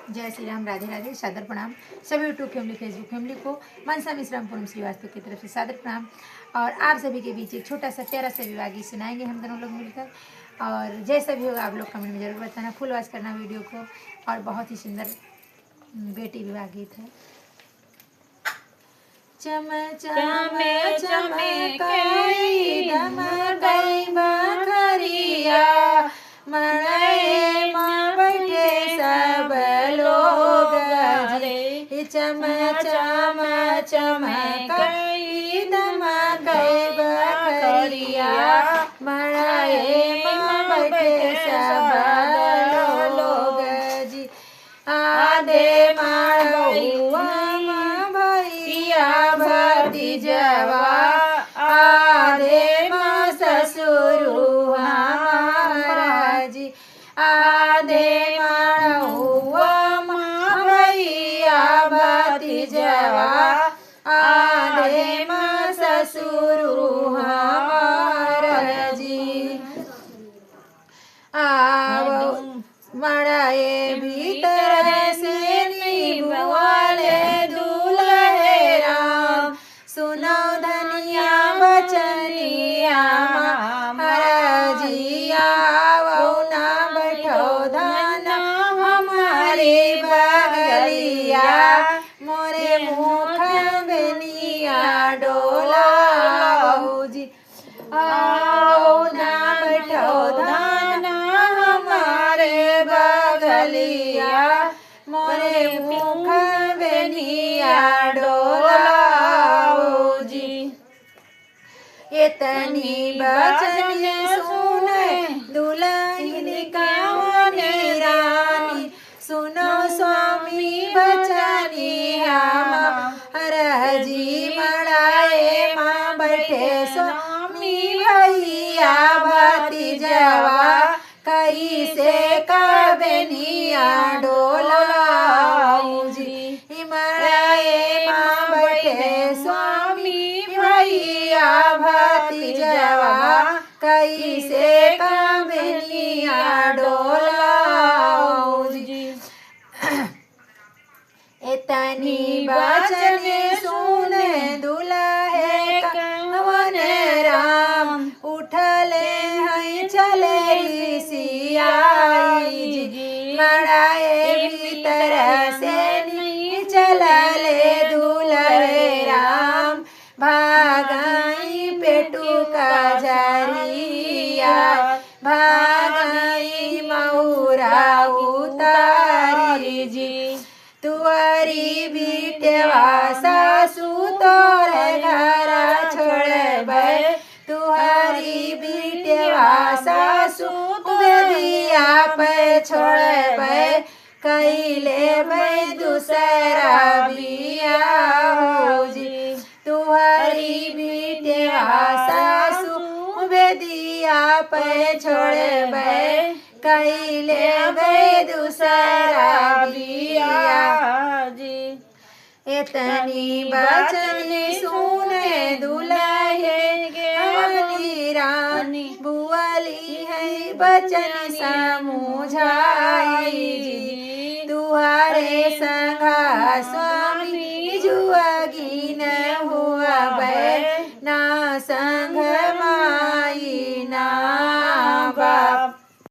जय श्री राम, राधे राधे, सादर प्रणाम सभी यूट्यूब फैमिली, फेसबुक फैमिली को मनसा मिश्रा पूनम श्रीवास्तव की तरफ से सादर प्रणाम। और आप सभी के बीच एक छोटा सा प्यारा सा विवाह गीत सुनाएंगे हम दोनों लोग मिलकर। और जैसा भी होगा आप लोग कमेंट में जरूर बताना, फुल वॉच करना वीडियो को। और बहुत ही सुंदर बेटी विवाह गीत है। चम चम चमकई दमकई बखरिया, मड़ई माँ बैठे सब लोग रे। चम चम चमकई दमकई बखरिया, मड़ई माँ बैठे सब लोग जी। आधे माड़ुआ भतीजवा, आधे माँ ससुरु हमारा जी। आधे माड़ुआ भैया भतीजवा, आधे माँ ससुरु हमारा जी। आओ मड़ाए भीतर से निभवाले दूल्हे राम, सुनो धनिया बचनिया महाराजिया। वो ना बैठो धाना हमारे बगलिया, मोरे मुख बनिया डोला जी। आओ ना बैठो धाना हमारे बगलिया, मोरे मुख बनिया डोला जी। इतनी बचन सुने दुल्हन कौन रानी, सुनो स्वामी बचनी हमारा जी। मड़ाए माँ बैठे स्वामी भैया भतीजवा, कई से कबनिया डोला जी। मड़ाए माँ बैठे स्वामी भैया भतीजवा, कई से कबनिया डोला जी। इतनी बचन सुने दुल्हे कवन राम, उठले हैं चले सियाई जी। मड़ाए भीतर से नहीं चलले दुल्हे राम, भागाई पेटू का जरिया, भागाई मऊरा उतारी जी। तुअरी बिटेवा सासू तोरे घर छोड़बे, तुहरी बिटेवा सासू बेदिया पे छोड़बे, कैले भाई दूसरा बियाह जी। तुहरी बिटेवा सासू बेदिया पे छोड़बे, कैले भाई दूसरा बियाह जी। इतनी बचन सुने दुल्हे के रानी, बुआली है बचन समुझाई जी। तुहारे संगा